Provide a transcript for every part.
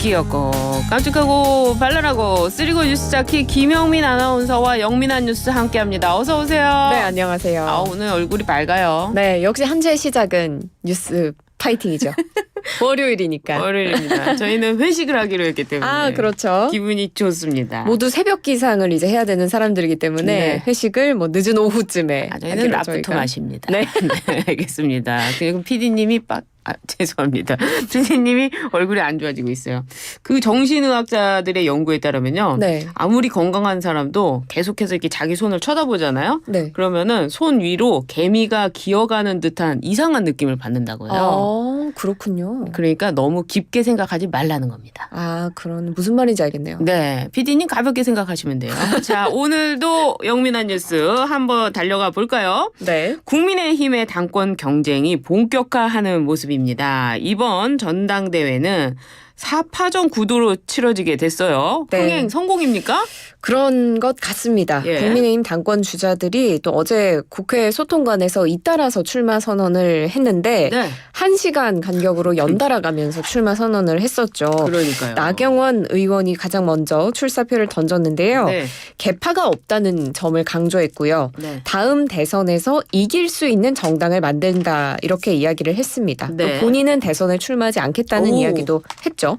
귀엽고 깜찍하고 발랄하고 쓰리고 뉴스 자키 김영민 아나운서와 영민한 뉴스 함께합니다. 어서 오세요. 네, 안녕하세요. 오늘 얼굴이 밝아요. 네, 역시 한 주의 시작은 뉴스 파이팅이죠. 월요일이니까. 월요일입니다. 저희는 회식을 하기로 했기 때문에 아, 그렇죠. 기분이 좋습니다. 모두 새벽 기상을 이제 해야 되는 사람들이기 때문에 네. 회식을 뭐 늦은 오후쯤에 저희는 낮부터 저희가. 마십니다. 네. 네, 알겠습니다. 그리고 PD님이 죄송합니다. PD님이 얼굴이 안 좋아지고 있어요. 그 정신의학자들의 연구에 따르면요. 네. 아무리 건강한 사람도 계속해서 이렇게 자기 손을 쳐다보잖아요. 네. 그러면은 손 위로 개미가 기어가는 듯한 이상한 느낌을 받는다고요. 그렇군요. 그러니까 너무 깊게 생각하지 말라는 겁니다. 아, 그런 무슨 말인지 알겠네요. 네, PD님 가볍게 생각하시면 돼요. 자, 오늘도 영민한 뉴스 한번 달려가 볼까요? 네. 국민의힘의 당권 경쟁이 본격화하는 모습입니다. 이번 전당대회는 4파전 구도로 치러지게 됐어요. 네. 흥행 성공입니까? 그런 것 같습니다. 예. 국민의힘 당권 주자들이 또 어제 국회 소통관에서 잇따라서 출마 선언을 했는데 네. 1시간 간격으로 연달아 가면서 출마 선언을 했었죠. 그러니까요. 나경원 의원이 가장 먼저 출사표를 던졌는데요. 네. 개파가 없다는 점을 강조했고요. 네. 다음 대선에서 이길 수 있는 정당을 만든다 이렇게 이야기를 했습니다. 네. 또 본인은 대선에 출마하지 않겠다는 오. 이야기도 했죠.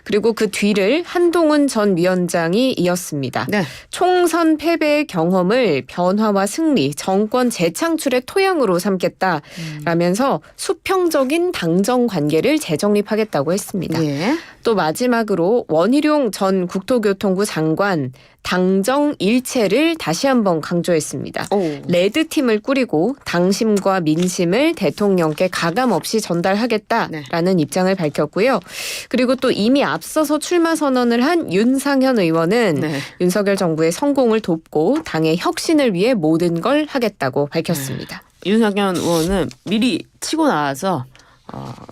그리고 그 뒤를 한동훈 전 위원장이 이었습니다. 네. 총선 패배의 경험을 변화와 승리, 정권 재창출의 토양으로 삼겠다라면서 수평적인 당정 관계를 재정립하겠다고 했습니다. 예. 또 마지막으로 원희룡 전 국토교통부 장관 당정 일체를 다시 한번 강조했습니다. 오. 레드팀을 꾸리고 당심과 민심을 대통령께 가감없이 전달하겠다라는 네. 입장을 밝혔고요. 그리고 또 이미 앞서서 출마 선언을 한 윤상현 의원은 네. 윤석열 정부의 성공을 돕고 당의 혁신을 위해 모든 걸 하겠다고 밝혔습니다. 윤석열 의원은 미리 치고 나와서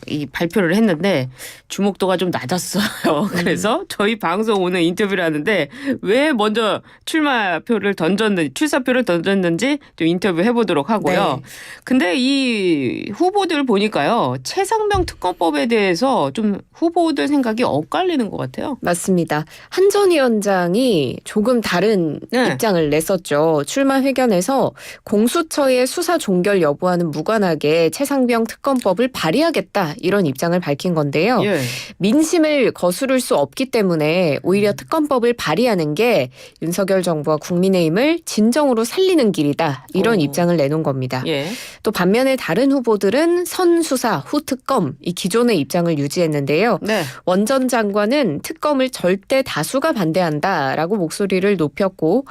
이 발표를 했는데 주목도가 좀 낮았어요. 그래서 저희 방송 오늘 인터뷰를 하는데 왜 먼저 출사표를 던졌는지 좀 인터뷰 해보도록 하고요. 네. 근데 이 후보들 보니까요. 최상병 특검법에 대해서 좀 후보들 생각이 엇갈리는 것 같아요. 맞습니다. 한 전 위원장이 조금 다른 네. 입장을 냈었죠. 출마 회견에서 공수처의 수사 종결 여부와는 무관하게 최상병 특검법을 발의하겠다 이런 입장을 밝힌 건데요. 예. 민심을 거스를 수 없기 때문에 오히려 특검법을 발의하는 게 윤석열 정부와 국민의힘을 진정으로 살리는 길이다 이런 오. 입장을 내놓은 겁니다. 예. 또 반면에 다른 후보들은 선수사 후 특검 이 기존의 입장을 유지했는데요. 네. 원 전 장관은 특검을 절대 다수가 반대한다라고 목소리를 높였고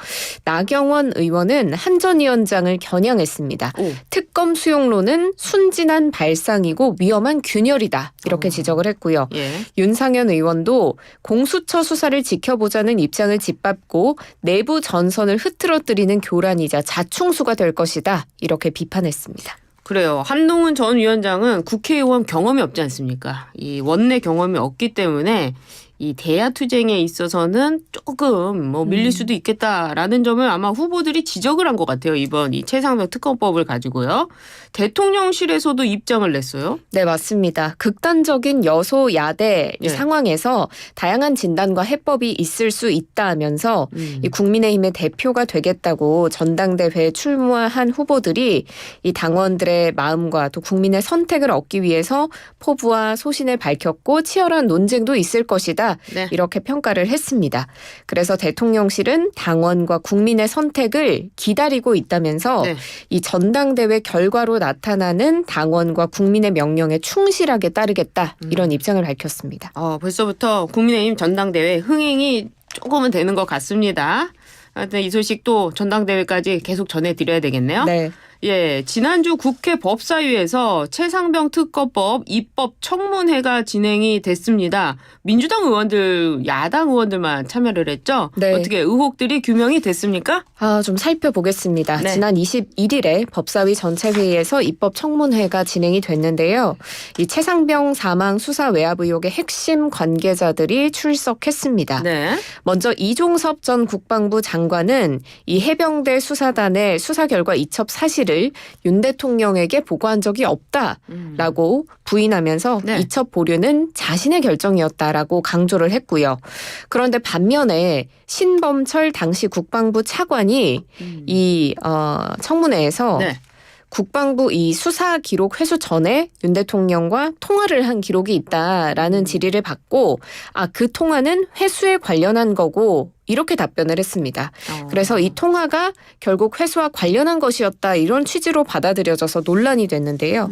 나경원 의원은 한 전 위원장을 겨냥했습니다. 오. 특검 수용론은 순진한 발상이고 위험한 균열이다 이렇게 지적을 했고요. 예. 윤상현 의원도 공수처 수사를 지켜보자는 입장을 짓밟고 내부 전선을 흐트러뜨리는 교란이자 자충수가 될 것이다 이렇게 비판했습니다. 그래요. 한동훈 전 위원장은 국회의원 경험이 없지 않습니까? 이 원내 경험이 없기 때문에 이 대야투쟁에 있어서는 조금 밀릴 수도 있겠다라는 점을 아마 후보들이 지적을 한 것 같아요. 이번 이 최상병 특검법을 가지고요. 대통령실에서도 입장을 냈어요. 네, 맞습니다. 극단적인 여소야대 예. 상황에서 다양한 진단과 해법이 있을 수 있다면서 이 국민의힘의 대표가 되겠다고 전당대회에 출마한 후보들이 이 당원들의 마음과 또 국민의 선택을 얻기 위해서 포부와 소신을 밝혔고 치열한 논쟁도 있을 것이다. 네. 이렇게 평가를 했습니다. 그래서 대통령실은 당원과 국민의 선택을 기다리고 있다면서 네. 이 전당대회 결과로 나타나는 당원과 국민의 명령에 충실하게 따르겠다 이런 입장을 밝혔습니다. 벌써부터 국민의힘 전당대회 흥행이 조금은 되는 것 같습니다. 하여튼 이 소식 또 전당대회까지 계속 전해드려야 되겠네요. 네. 예, 지난주 국회 법사위에서 최상병 특검법 입법 청문회가 진행이 됐습니다. 민주당 의원들, 야당 의원들만 참여를 했죠? 네. 어떻게 의혹들이 규명이 됐습니까? 좀 살펴보겠습니다. 네. 지난 21일에 법사위 전체 회의에서 입법 청문회가 진행이 됐는데요. 이 최상병 사망 수사 외압 의혹의 핵심 관계자들이 출석했습니다. 네. 먼저 이종섭 전 국방부 장관은 이 해병대 수사단의 수사 결과 이첩 사실을 사실을 윤 대통령에게 보고한 적이 없다라고 부인하면서 네. 이첩 보류는 자신의 결정이었다라고 강조를 했고요. 그런데 반면에 신범철 당시 국방부 차관이 이 청문회에서 네. 국방부 이 수사 기록 회수 전에 윤 대통령과 통화를 한 기록이 있다라는 질의를 받고 그 통화는 회수에 관련한 거고 이렇게 답변을 했습니다. 그래서 이 통화가 결국 회수와 관련한 것이었다 이런 취지로 받아들여져서 논란이 됐는데요.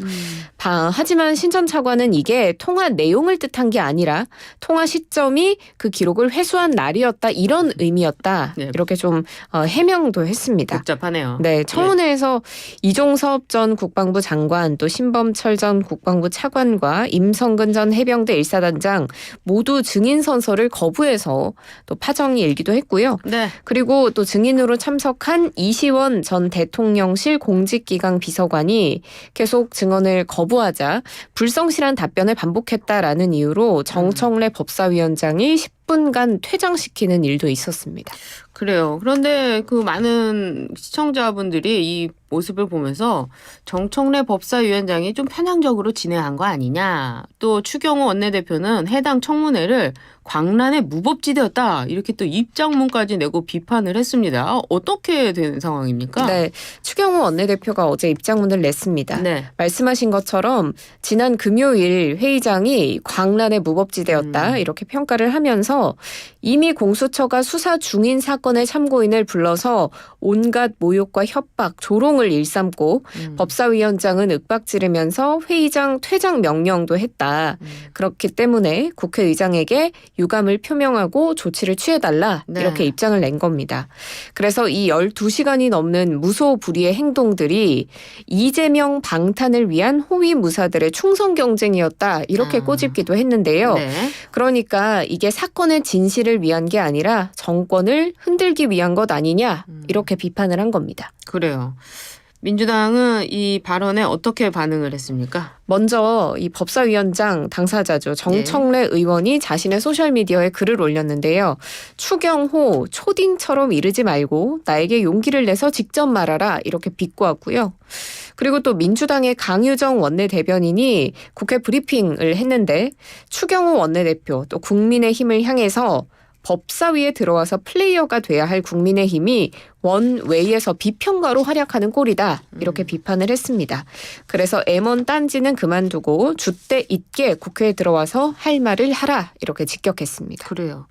하지만 신 전 차관은 이게 통화 내용을 뜻한 게 아니라 통화 시점이 그 기록을 회수한 날이었다 이런 의미였다. 네. 이렇게 좀 해명도 했습니다. 복잡하네요. 네, 청문회에서 이종섭 전 국방부 장관 또 신범철 전 국방부 차관과 임성근 전 해병대 1사단장 모두 증인 선서를 거부해서 또 파정이 일기도 했고요. 네. 그리고 또 증인으로 참석한 이시원 전 대통령실 공직기강 비서관이 계속 증언을 거부하자 불성실한 답변을 반복했다라는 이유로 정청래 법사위원장이 10분간 퇴장시키는 일도 있었습니다. 그래요. 그런데 그 많은 시청자분들이 이 모습을 보면서 정청래 법사위원장이 좀 편향적으로 진행한 거 아니냐. 또 추경호 원내대표는 해당 청문회를 광란의 무법지대였다. 이렇게 또 입장문까지 내고 비판을 했습니다. 어떻게 된 상황입니까? 네, 추경호 원내대표가 어제 입장문을 냈습니다. 네. 말씀하신 것처럼 지난 금요일 회의장이 광란의 무법지대였다 이렇게 평가를 하면서 이미 공수처가 수사 중인 사건의 참고인을 불러서 온갖 모욕과 협박, 조롱을 일삼고 법사위원장은 윽박지르면서 회의장 퇴장 명령도 했다. 그렇기 때문에 국회의장에게 유감을 표명하고 조치를 취해달라 네. 이렇게 입장을 낸 겁니다. 그래서 이 12시간이 넘는 무소불위의 행동들이 이재명 방탄을 위한 호위 무사들의 충성 경쟁이었다 이렇게 꼬집기도 했는데요. 네. 그러니까 이게 사건의 진실을 위한 게 아니라 정권을 흔들기 위한 것 아니냐 이렇게 비판을 한 겁니다. 그래요. 민주당은 이 발언에 어떻게 반응을 했습니까? 먼저 이 법사위원장 당사자죠. 정청래 의원이 자신의 소셜미디어에 글을 올렸는데요. 추경호 초딩처럼 이르지 말고 나에게 용기를 내서 직접 말하라 이렇게 비꼬았고요. 그리고 또 민주당의 강유정 원내대변인이 국회 브리핑을 했는데 추경호 원내대표 또 국민의힘을 향해서 법사위에 들어와서 플레이어가 돼야 할 국민의힘이 원외에서 비평가로 활약하는 꼴이다. 이렇게 비판을 했습니다. 그래서 M1 딴지는 그만두고 줏대 있게 국회에 들어와서 할 말을 하라. 이렇게 직격했습니다. 그래요.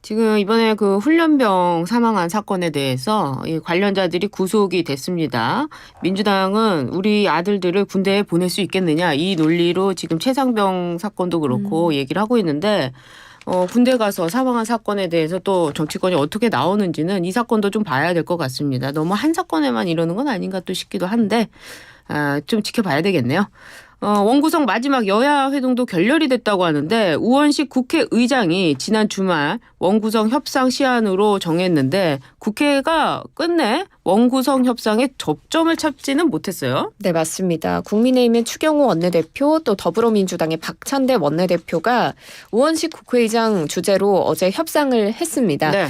지금 이번에 그 훈련병 사망한 사건에 대해서 이 관련자들이 구속이 됐습니다. 민주당은 우리 아들들을 군대에 보낼 수 있겠느냐 이 논리로 지금 최상병 사건도 그렇고 얘기를 하고 있는데 군대 가서 사망한 사건에 대해서 또 정치권이 어떻게 나오는지는 이 사건도 좀 봐야 될 것 같습니다. 너무 한 사건에만 이러는 건 아닌가 또 싶기도 한데 좀 지켜봐야 되겠네요. 원구성 마지막 여야 회동도 결렬이 됐다고 하는데 우원식 국회의장이 지난 주말 원구성 협상 시한으로 정했는데 국회가 끝내 원구성 협상에 접점을 찾지는 못했어요. 네, 맞습니다. 국민의힘의 추경호 원내대표 또 더불어민주당의 박찬대 원내대표가 우원식 국회의장 주재로 어제 협상을 했습니다. 네.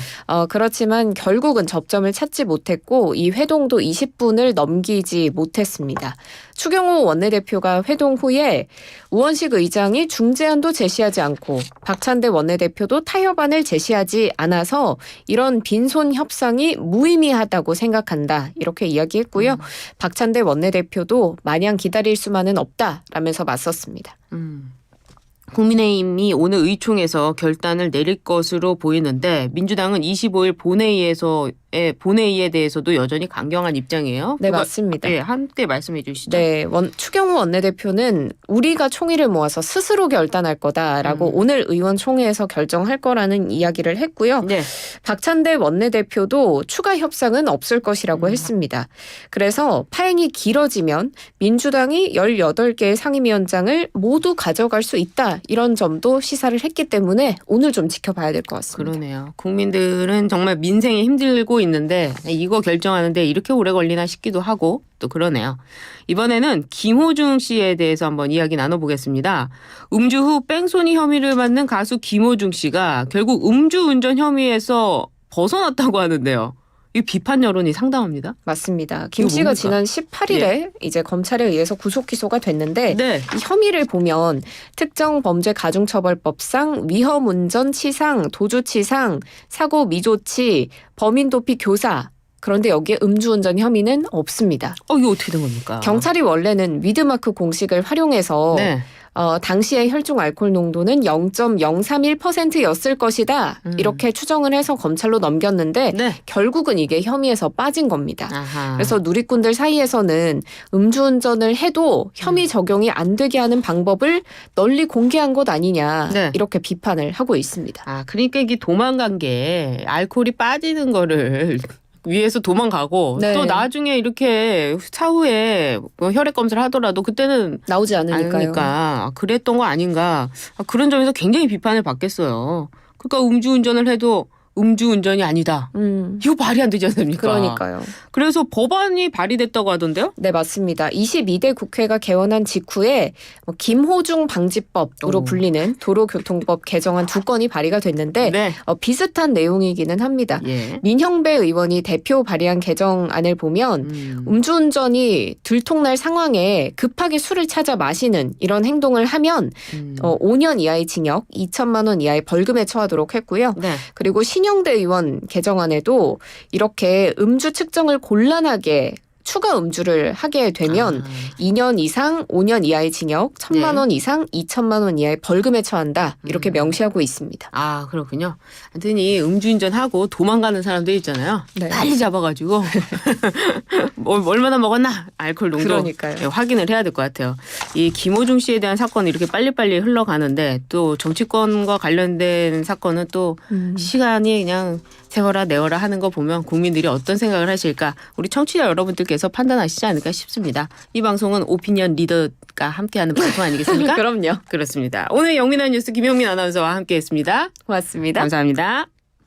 그렇지만 결국은 접점을 찾지 못했고 이 회동도 20분을 넘기지 못했습니다. 추경호 원내대표가 회동 후에 우원식 의장이 중재안도 제시하지 않고 박찬대 원내대표도 타협안을 제시하지 않아서 이런 빈손 협상이 무의미하다고 생각한다. 이렇게 이야기했고요. 박찬대 원내대표도 마냥 기다릴 수만은 없다라면서 맞섰습니다. 국민의힘이 오늘 의총에서 결단을 내릴 것으로 보이는데 민주당은 25일 본회의에 대해서도 여전히 강경한 입장이에요. 네, 맞습니다. 네, 함께 말씀해 주시죠. 네, 추경호 원내대표는 우리가 총의를 모아서 스스로 결단할 거다라고 오늘 의원총회에서 결정할 거라는 이야기를 했고요. 네. 박찬대 원내대표도 추가 협상은 없을 것이라고 했습니다. 그래서 파행이 길어지면 민주당이 18개의 상임위원장을 모두 가져갈 수 있다. 이런 점도 시사를 했기 때문에 오늘 좀 지켜봐야 될 것 같습니다. 그러네요. 국민들은 정말 민생이 힘들고 있는데 이거 결정하는데 이렇게 오래 걸리나 싶기도 하고 또 그러네요. 이번에는 김호중 씨에 대해서 한번 이야기 나눠보겠습니다. 음주 후 뺑소니 혐의를 받는 가수 김호중 씨가 결국 음주운전 혐의에서 벗어났다고 하는데요. 이 비판 여론이 상당합니다. 맞습니다. 김 이거 씨가 뭡니까? 지난 18일에 이제 검찰에 의해서 구속 기소가 됐는데 네. 이 혐의를 보면 특정범죄가중처벌법상 위험운전 치상, 도주치상, 사고 미조치, 범인도피 교사. 그런데 여기에 음주운전 혐의는 없습니다. 이거 어떻게 된 겁니까? 경찰이 원래는 위드마크 공식을 활용해서 네. 당시의 혈중 알코올 농도는 0.031%였을 것이다. 이렇게 추정을 해서 검찰로 넘겼는데 네. 결국은 이게 혐의에서 빠진 겁니다. 아하. 그래서 누리꾼들 사이에서는 음주운전을 해도 혐의 적용이 안 되게 하는 방법을 널리 공개한 것 아니냐 네. 이렇게 비판을 하고 있습니다. 그러니까 이게 도망간 게 알코올이 빠지는 거를 위해서 도망가고 네. 또 나중에 이렇게 차후에 뭐 혈액 검사를 하더라도 그때는 나오지 않으니까요. 아니니까 그랬던 거 아닌가 그런 점에서 굉장히 비판을 받겠어요. 그러니까 음주운전을 해도 음주운전이 아니다. 이거 말이 안 되지 않습니까? 그러니까요. 그래서 법안이 발의됐다고 하던데요? 네, 맞습니다. 22대 국회가 개원한 직후에 김호중 방지법으로 오. 불리는 도로교통법 개정안 2건이 발의가 됐는데 네. 비슷한 내용이기는 합니다. 예. 민형배 의원이 대표 발의한 개정안을 보면 음주운전이 들통날 상황에 급하게 술을 찾아 마시는 이런 행동을 하면 5년 이하의 징역, 2천만 원 이하의 벌금에 처하도록 했고요. 네. 그리고 신영대 의원 개정안에도 이렇게 음주 측정을 곤란하게 추가 음주를 하게 되면 2년 이상 5년 이하의 징역, 1,000만 원 이상 2천만 원 이하의 벌금에 처한다. 이렇게 명시하고 있습니다. 그렇군요. 하여튼 이 음주운전하고 도망가는 사람들 있잖아요. 네. 빨리 잡아가지고 얼마나 먹었나 알코올 농도 그러니까요. 확인을 해야 될 것 같아요. 이 김호중 씨에 대한 사건이 이렇게 빨리빨리 흘러가는데 또 정치권과 관련된 사건은 또 시간이 그냥 세워라 내워라 하는 거 보면 국민들이 어떤 생각을 하실까 우리 청취자 여러분들께서 판단하시지 않을까 싶습니다. 이 방송은 오피니언 리더가 함께하는 방송 아니겠습니까? 그럼요. 그렇습니다. 오늘 영민한 뉴스 김영민 아나운서와 함께했습니다. 고맙습니다. 감사합니다.